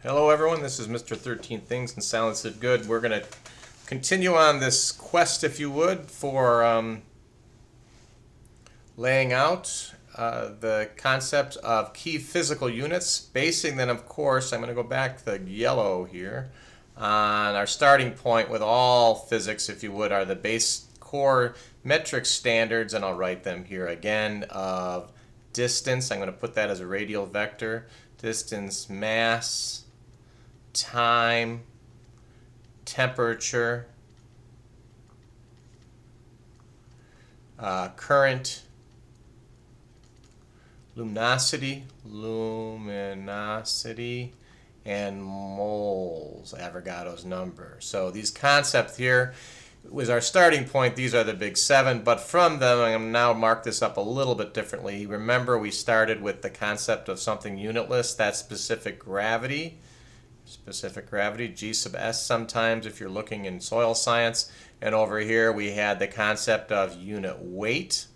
Hello everyone, this is Mr. 13 Things and Silence It Good. We're going to continue on this quest, if you would, for laying out the concept of key physical units, basing then, of course, I'm going to go back to the yellow here, on our starting point with all physics, if you would, are the base core metric standards, and I'll write them here again, of distance. I'm going to put that as a radial vector. Distance, mass, time, temperature, current, luminosity, and moles, Avogadro's number. So these concepts here was our starting point. These are the big seven, but from them I'm going to now mark this up a little bit differently. Remember, we started with the concept of something unitless, that's specific gravity. Specific gravity, G sub S sometimes if you're looking in soil science. And over here we had the concept of unit weight.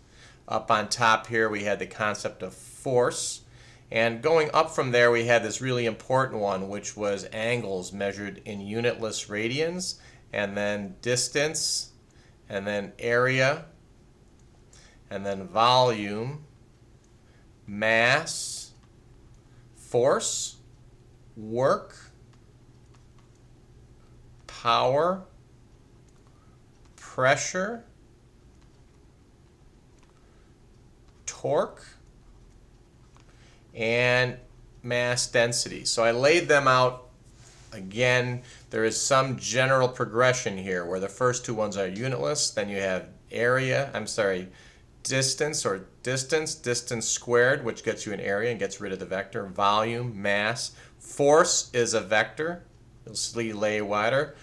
Up on top here we had the concept of force. And going up from there we had this really important one, which was angles measured in unitless radians, and then distance, and then area, and then volume, mass, force, work, power, pressure, torque, and mass density. So I laid them out again. There is some general progression here where the first two ones are unitless, then you have distance squared, which gets you an area and gets rid of the vector, volume, mass, force is a vector. You'll see later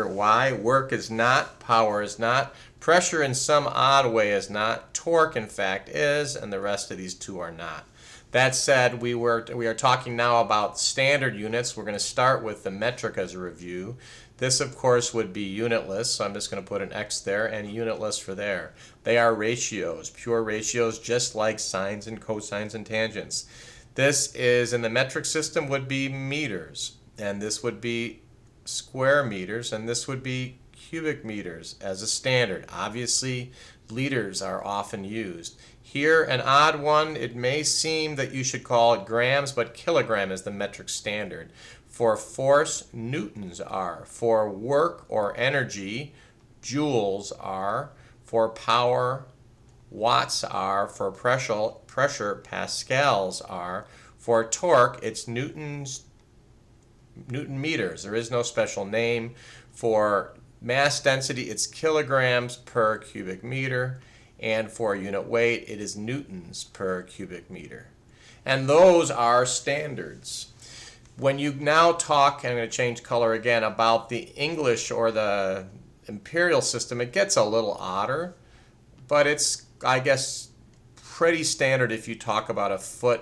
why. Work is not, power is not, pressure in some odd way is not, torque in fact is, and the rest of these two are not. That said, we are talking now about standard units. We're going to start with the metric as a review. This, of course, would be unitless, so I'm just going to put an X there, and unitless for there. They are ratios, pure ratios, just like sines and cosines and tangents. This is, in the metric system, would be meters, and this would be square meters, and this would be cubic meters as a standard. Obviously, liters are often used. Here, an odd one, it may seem that you should call it grams, but kilogram is the metric standard. For force, newtons are. For work or energy, joules are. For power, watts are. For pressure, pascals are. For torque, it's newton meters. There is no special name. For mass density, it's kilograms per cubic meter. And for unit weight, it is newtons per cubic meter. And those are standards. When you now talk, I'm going to change color again, about the English or the imperial system, it gets a little odder, but it's, I guess, pretty standard if you talk about a foot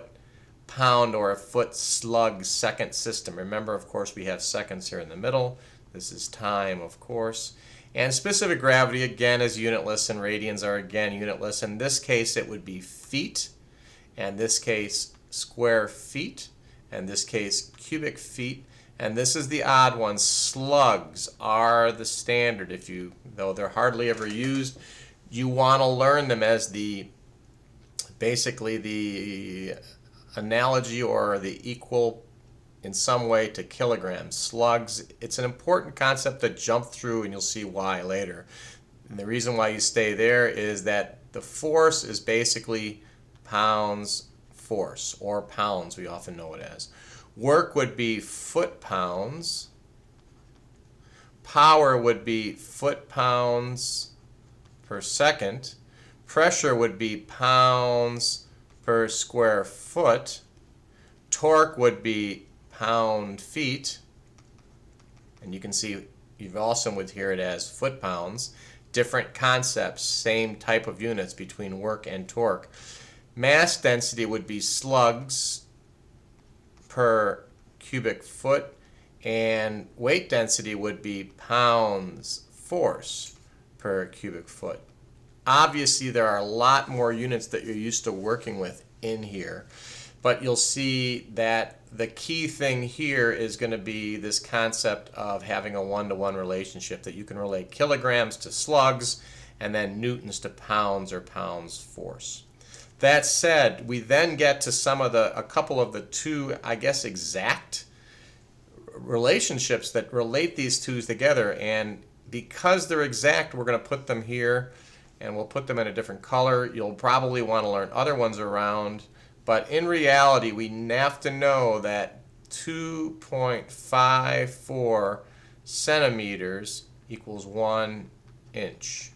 pound or a foot slug second system. Remember, of course, we have seconds here in the middle. This is time, of course. And specific gravity, again, is unitless, and radians are, again, unitless. In this case, it would be feet. In this case, square feet. In this case, cubic feet. And this is the odd one. Slugs are the standard. Though they're hardly ever used, you want to learn them as basically the analogy or the equal in some way to kilograms. Slugs, it's an important concept to jump through, and you'll see why later. And the reason why you stay there is that the force is basically pounds force, or pounds we often know it as. Work would be foot pounds. Power would be foot pounds per second. Pressure would be pounds per square foot. Torque would be pound feet, and you can see you also would hear it as foot pounds. Different concepts, same type of units between work and torque. Mass density would be slugs per cubic foot, and weight density would be pounds force per cubic foot. Obviously, there are a lot more units that you're used to working with in here. But you'll see that the key thing here is going to be this concept of having a one-to-one relationship, that you can relate kilograms to slugs and then newtons to pounds or pounds force. That said, we then get to a couple of the two, I guess, exact relationships that relate these two together, and because they're exact, we're going to put them here, and we'll put them in a different color. You'll probably want to learn other ones around, but in reality, we have to know that 2.54 centimeters equals 1 inch.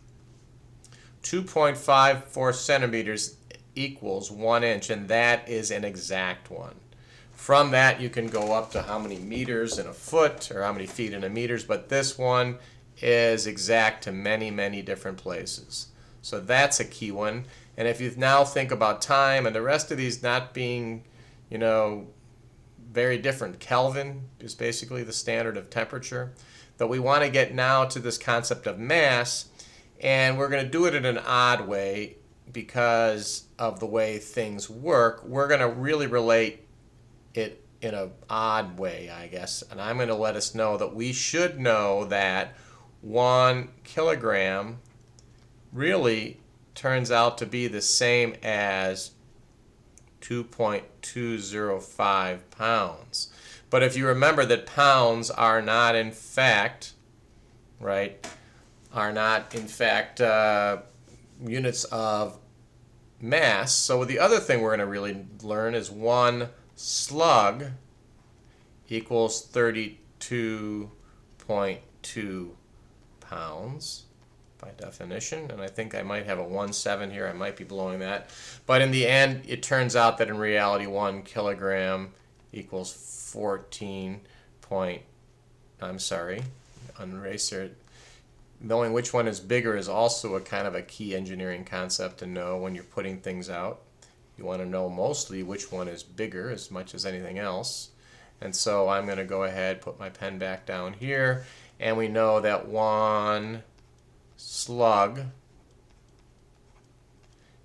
2.54 centimeters equals 1 inch, and that is an exact one. From that, you can go up to how many meters in a foot or how many feet in a meters, but this one is exact to many, many different places. So that's a key one. And if you now think about time and the rest of these not being, very different, Kelvin is basically the standard of temperature, but we want to get now to this concept of mass, and we're going to do it in an odd way because of the way things work. We're going to really relate it in an odd way, I guess, and I'm going to let us know that we should know that 1 kilogram really turns out to be the same as 2.205 pounds. But if you remember that pounds are not in fact, units of mass. So the other thing we're going to really learn is 1 slug equals 32.2 pounds by definition, and I think I might have a 1.7 here. I might be blowing that, but in the end, it turns out that in reality, 1 kilogram equals 14 point. I'm sorry, unracer. Knowing which one is bigger is also a kind of a key engineering concept to know when you're putting things out. You want to know mostly which one is bigger as much as anything else. And so I'm going to go ahead, put my pen back down here, and we know that 1 slug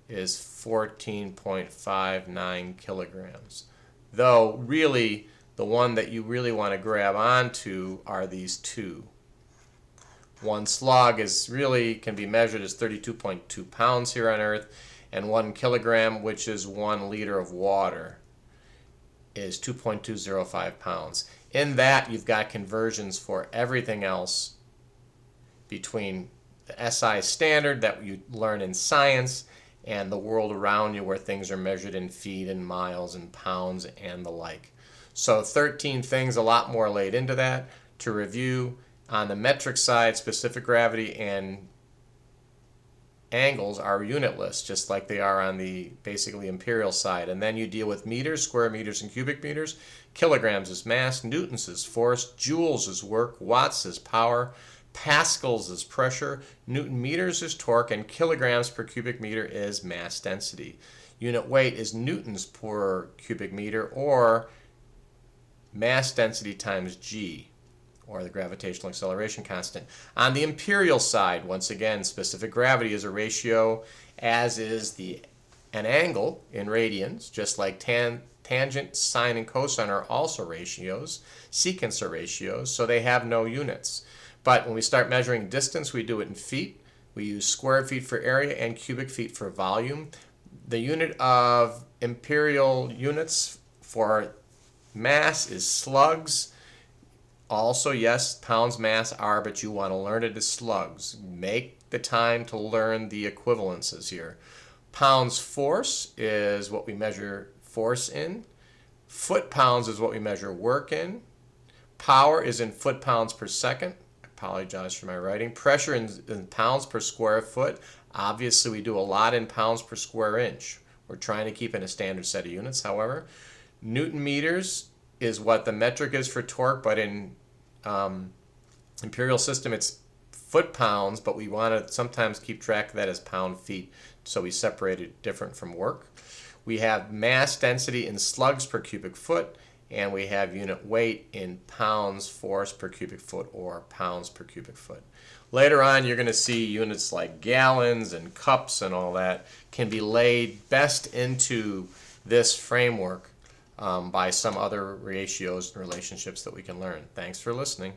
is 14.59 kilograms. Though really the one that you really want to grab onto are these two. 1 slug can be measured as 32.2 pounds here on Earth, and 1 kilogram, which is 1 liter of water, is 2.205 pounds. In that, you've got conversions for everything else between the SI standard that you learn in science and the world around you where things are measured in feet and miles and pounds and the like. So 13 things, a lot more laid into that. To review, on the metric side, specific gravity and angles are unitless, just like they are on the basically imperial side. And then you deal with meters, square meters, and cubic meters. Kilograms is mass, newtons is force, joules is work, watts is power, pascals is pressure, newton meters is torque, and kilograms per cubic meter is mass density. Unit weight is newtons per cubic meter, or mass density times g, or the gravitational acceleration constant. On the imperial side, once again, specific gravity is a ratio, as is an angle in radians, just like tangent, sine, and cosine are also ratios. Secants are ratios, so they have no units. But when we start measuring distance, we do it in feet. We use square feet for area and cubic feet for volume. The unit of imperial units for mass is slugs. Also, yes, pounds mass are, but you want to learn it as slugs. Make the time to learn the equivalences here. Pounds force is what we measure force in. Foot pounds is what we measure work in. Power is in foot pounds per second. I apologize for my writing. Pressure in pounds per square foot. Obviously, we do a lot in pounds per square inch. We're trying to keep in a standard set of units, however. Newton meters is what the metric is for torque, but in imperial system it's foot pounds, but we want to sometimes keep track of that as pound feet, so we separate it different from work. We have mass density in slugs per cubic foot, and we have unit weight in pounds force per cubic foot, or pounds per cubic foot. Later on, you're going to see units like gallons and cups and all that can be laid best into this framework by some other ratios and relationships that we can learn. Thanks for listening.